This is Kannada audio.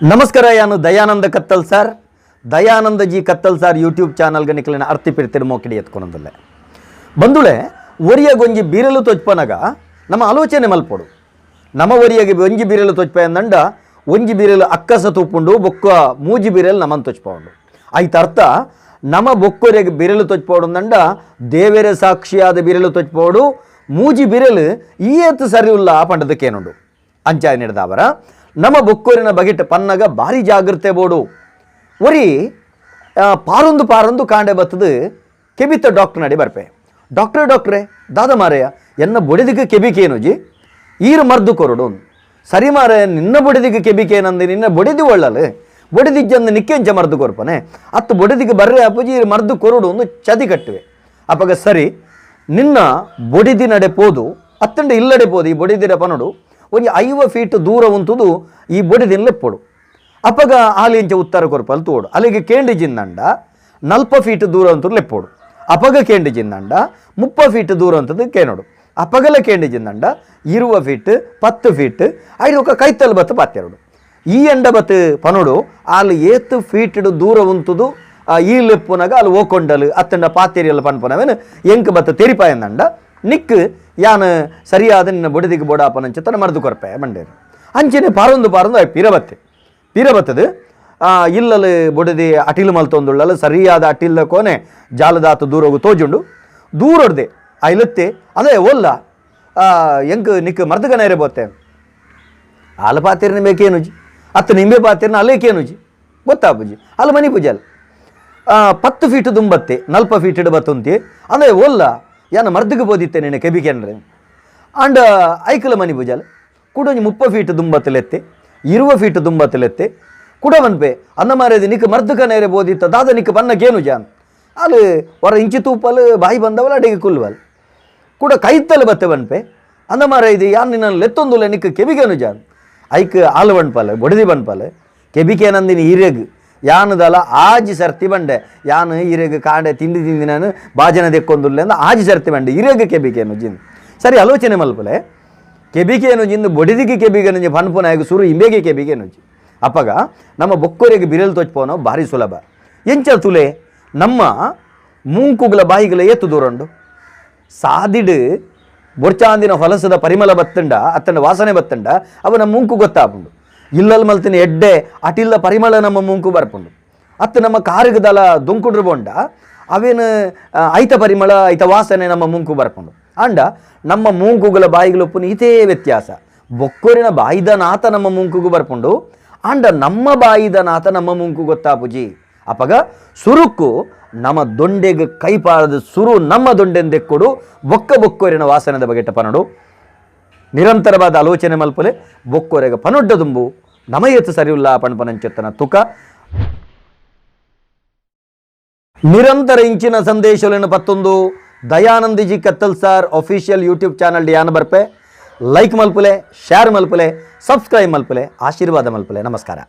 ನಮಸ್ಕಾರ ಯಾನು Dayananda Kattal sir Dayananda ji Kattal sir YouTube ಚಾನಲ್ಗೆ ನಿಖಲಿನ ಅರ್ತಿ ಪಿಡ್ತಿರ್ ಮೋಕಿಡಿ ಎತ್ಕೊನೊಂದಿಲ್ಲ ಬಂದುಳೆ ಒರಿಯಗೊಂಜಿ ಬೀರಲು ತೊಜ್ಪನಗ ನಮ್ಮ ಆಲೋಚನೆ ಮಲ್ಪೊಡು ನಮ್ಮ ಒರಿಯಗೆ ಒಂಜಿ ಬೀರಲು ತೊಜ್ಪ ಅಂದಂಡ ಒಂಜಿ ಬೀರಲು ಅಕ್ಕಸ ತೂಪುಂಡು ಬೊಕ್ಕ ಮೂಜಿ ಬೀರಲು ನಮನ್ ತೊಜ್ಪೌಂಡು ಐತ ಅರ್ಥ ನಮ್ಮ ಬೊಕ್ಕೊರೆಗೆ ಬೀರಲು ತೊಜ್ಪೌಡು ಅಂದಂಡ ದೇವೇರೆ ಸಾಕ್ಷಿಯಾದ ಬೀರಲು ತೊಜ್ಪೌಡು ಮೂಜಿ ಬೀರಲು ಈ ಎತ್ತು ಸರಿ ಉಲ್ಲ ಪಂಡದಕ್ಕೇನುಂಡು ಅಂಚಾಯ ನಿಡ್ದಾವರ ನಮ್ಮ ಬೊಕ್ಕೋರಿನ ಬಗೆಟ್ ಪನ್ನಗ ಭಾರಿ ಜಾಗ್ರತೆ ಬೋಡು ಒರಿ ಪಾರೊಂದು ಕಾಂಡೆ ಬತ್ತದು ಕೆಬಿತ್ತ ಡಾಕ್ಟರ್ ನಡಿ ಬರ್ಪೆ ಡಾಕ್ಟ್ರೇ ದಾದ ಮಾರಯ್ಯ ಎನ್ನ ಬೊಡಿದಿಗೆ ಕೆಬಿಕೇನುಜಿ ಈರು ಮರ್ದು ಕೊರಡು ಸರಿ ಮಾರಯ್ಯ ನಿನ್ನ ಬೊಡಿದಿಗೆ ಕೆಬಿಕೇನಂದು ನಿನ್ನ ಬೊಡಿದಿ ಒಳ್ಳಲು ಬೊಡಿದಿಜ್ಜಂದು ನಿಕ್ಕೆಂಚ ಮರ್ದು ಕೊರ್ಪನೆ ಅತ್ತು ಬೊಡಿದಿಗೆ ಬರ್ರೆ ಅಪ್ಪಜಿ ಈರು ಮರ್ದು ಕೊರಡು ಒಂದು ಚದಿ ಕಟ್ಟುವೆ ಅಪ್ಪಗ ಸರಿ ನಿನ್ನ ಬೊಡಿದಿ ನಡೆ ಪೋದು ಅತ್ತಂಡೆ ಇಲ್ಲಡೆ ಪೋದು ಈ ಬೊಡಿದಿರ ಪನಡು ಒಂಜಿ 5 ಫೀಟ್ ದೂರ ಉಂತುದು ಈ ಬೊಡಿದಿನ ಲೆಪ್ಪೊಡು ಅಪ್ಪಗ ಆಲಿಂಚ ಉತ್ತರ ಕೊರ್ಪಲ್ ತೋಡು ಅಲ್ಲಿಗೆ ಕೇಂಡಿಜಿಂದಂಡ 40 ಫೀಟ್ ದೂರ ಅಂತೂ ಲೆಪ್ಪೋಡು ಅಪಗ ಕೇಂಡಿಜಿಂದಂಡ 30 ಫೀಟ್ ದೂರ ಅಂತದ್ದು ಕೇನೋಡು ಅಪಗಲ ಕೇಂಡಿಜಿಂದಂಡ 20 ಫೀಟ್ 10 ಫೀಟ್ ಐದು ఒక ಕೈತಲ್ ಬತ್ತು ಪಾತ್ಯರುಡು ಈ ಎಂಡ ಬತ್ತು ಪನೋಡು ಅಲ್ಲಿ 8 ಫೀಟ್ ದೂರ ಉಂತುದು ಈ ಲೆಪ್ಪುನಾಗ ಅಲ್ಲಿ ಓಕೊಂಡಲು ಅತ್ತಂಡ ಪಾತ್ಯರಿಯಲ್ಲ ಪನ್ಪನವೇನು ಎಂಕ್ ಬತ್ತು ತೆರಿಪಾಯಂದಂಡ ನಿಕ್ ಯಾನು ಸರಿಯಾದ ನಿನ್ನ ಬೊಡಿದಿಗೆ ಬೋಡಾಪನಂಚತನ ಮರ್ದು ಕೊರ್ಪೆ ಮಂಡೇರು ಅಂಚನೆ ಪಾರೊಂದು ಪೀರಬತ್ತದು ಇಲ್ಲಲು ಬೊಡಿದಿ ಅಟಿಲು ಮಲ್ತೊಂದುಳ್ಳಲು ಸರಿಯಾದ ಅಟಿಲ್ದ ಕೋನೆ ಜಾಲದಾತು ದೂರೋಗು ತೋಜುಂಡು ದೂರೊಡ್ದೆ ಐಲತ್ತೆ ಅದೇ ಒಲ್ಲ ಎಂಕ್ ನಿಕ್ ಮರ್ದಗನೇರೆ ಬೋತೆ ಆಲ ಪಾತಿರ್ನ ಬೇಕೇನುಜಿ ಅತ್ತ ನಿಂಬೆ ಪಾತಿರ್ನ ಅಲ್ಲೇಕೇನುಜಿ ಗೊತ್ತಾಪುಜಿ ಅಲ್ಲ ಮನಿ ಪೂಜಲ್ 10 ಫೀಟ್ ದುಂಬತ್ತೆ 40 ಫೀಟ್ ಬತ್ತುಂತಿ ಅದೇ ಒಲ್ಲ ಯಾನ ಮರ್ದಿಗೆ ಬೋದಿತ್ತೆ ನೀನು ಕೆಬಿಕೆನ್ರೆ ಅಂಡ್ ಐಕಲ ಮನಿ ಭುಜಾಲ ಕೂಡೊಂಜಿ 30 ಫೀಟ್ ದುಂಬತ್ತಲೆತ್ತೆ 20 ಫೀಟ್ ದುಂಬತ್ತಲೆತ್ತೆ ಕೂಡ ಮನ್ಪೆ ಅನ್ನ ಮಾರೇದಿ ನಿಕ್ ಮರ್ದಕ ನೇರೆ ಬೋದಿತ್ತ ದಾದ ನಿಕ್ ಬನ್ನಗೇನು ಜಾನ್ ಅಲ್ಲಿ ಹೊರ ಇಂಚಿ ತೂಪಲು ಬಾಯಿ ಬಂದವಲ್ಲ ಅಡಿಗೆ ಕುಲ್ವಲ್ ಕೂಡ ಕೈತಲೆ ಬತ್ತೆ ಬನ್ಪೆ ಅನ್ನ ಮಾರೇದಿ ಯಾನ್ ನಿನ್ನ ಲೆತ್ತೊಂದುಲ್ಲ ನಿಕ್ ಕೆಬಿಗೇನು ಜಾನ್ ಐಕ್ ಆಲು ಬಣ್ಪಲ್ ಬೊಡಿದಿ ಬನ್ಪಲ್ ಕೆಬಿಕೇನಂದಿನಿ ಹಿರೇಗ್ ಯಾನದಲ್ಲ ಆಜಿ ಸರ್ತಿ ಬಂಡೆ ಯಾನು ಹಿರೇಗ ಕಾಂಡೆ ತಿಂಡಿ ನಾನು ಬಾಜನ ದೆಕ್ಕೊಂದುಲ್ಲ ಅಂದ ಆಜಿ ಸರ್ತಿ ಬಂಡೆ ಹಿರೇಗ ಕೆಬಿಕೇನು ಜಿಂದು ಸರಿ ಆಲೋಚನೆ ಮಲ್ಪಲೆ ಕೆಬಿಕೇನು ಜಿಂದು ಬೊಡಿದಿಗೆ ಕೆಬಿಗೇನು ಪನ್ಪುನಾಯಗ ಸುರು ಇಂಬೇಗೆ ಕೆಬಿಗೇನು ಜಿ ಅಪ್ಪಗ ನಮ್ಮ ಬೊಕ್ಕೊರೆಗೆ ಬಿರಲು ತೊಚ್ಪೋನೋ ಭಾರಿ ಸುಲಭ ಎಂಚ ತುಲೆ ನಮ್ಮ ಮೂಂಕುಗಳ ಬಾಯಿಗಳ ಎತ್ತು ದೂರಂಡು ಸಾದಿಡು ಬೊರ್ಚಾಂದಿನ ಹೊಲಸದ ಪರಿಮಳ ಬತ್ತಂಡ ಅತ್ತಂಡ ವಾಸನೆ ಬತ್ತಂಡ ಅವ ನಮ್ಮ ಮೂಂಕು ಗೊತ್ತಾಪುಂಡು ಇಲ್ಲಲ್ ಮಲ್ತಿನ ಎಡ್ಡೆ ಅಟಿಲ್ಲ ಪರಿಮಳ ನಮ್ಮ ಮುಂಕು ಬರ್ಪುಂಡು ಅತ್ತು ನಮ್ಮ ಕಾರಿಗದಲ ದೊಂಕುಡ್ರು ಬೋಂಡ ಅವೇನು ಐತ ಪರಿಮಳ ಐತ ವಾಸನೆ ನಮ್ಮ ಮುಂಕು ಬರ್ಪುಂಡು ಅಂಡ ನಮ್ಮ ಮೂಂಕುಗಳ ಬಾಯಿಗಳೊಪ್ಪುನ ಇದೇ ವ್ಯತ್ಯಾಸ ಬೊಕ್ಕೊರಿನ ಬಾಯಿದ ನಾತ ನಮ್ಮ ಮುಂಕುಗು ಬರ್ಪುಂಡು ಅಂಡ ನಮ್ಮ ಬಾಯಿದ ನಾತ ನಮ್ಮ ಮುಂಕು ಗೊತ್ತಾಪುಜಿ ಅಪಗ ಸುರುಕು ನಮ್ಮ ದೊಂಡೆಗೆ ಕೈಪಾದ ಸುರು ನಮ್ಮ ದೊಂಡೆಂದೆಕ್ಕೊಡು ಬೊಕ್ಕೊರಿನ ವಾಸನದ ಬಗೆಟ ಪನಡು ನಿರಂತರವಾದ ಆಲೋಚನೆ ಮಲ್ಪಲೆ ಬೊಕ್ಕೊರೆಗ ಪನೊಡ್ಡ ದುಂಬು ನಮಯತ್ತು ಸರಿಯುಲ್ಲ ಪಣಪನಂಚೆತ್ತನ ತುಕ ನಿರಂತರ ಇಂಚಿನ ಸಂದೇಶಗಳನ್ನು ಪತ್ತೊಂದು ದಯಾನಂದಜಿ ಕತ್ತಲ್ ಸಾರ್ ಅಫಿಷಿಯಲ್ ಯೂಟ್ಯೂಬ್ ಚಾನಲ್ ಯಾನ ಬರ್ಪೆ ಲೈಕ್ ಮಲ್ಪಲೆ ಶೇರ್ ಮಲ್ಪಲೆ ಸಬ್ಸ್ಕ್ರೈಬ್ ಮಲ್ಪಲೆ ಆಶೀರ್ವಾದ ಮಲ್ಪಲೆ ನಮಸ್ಕಾರ.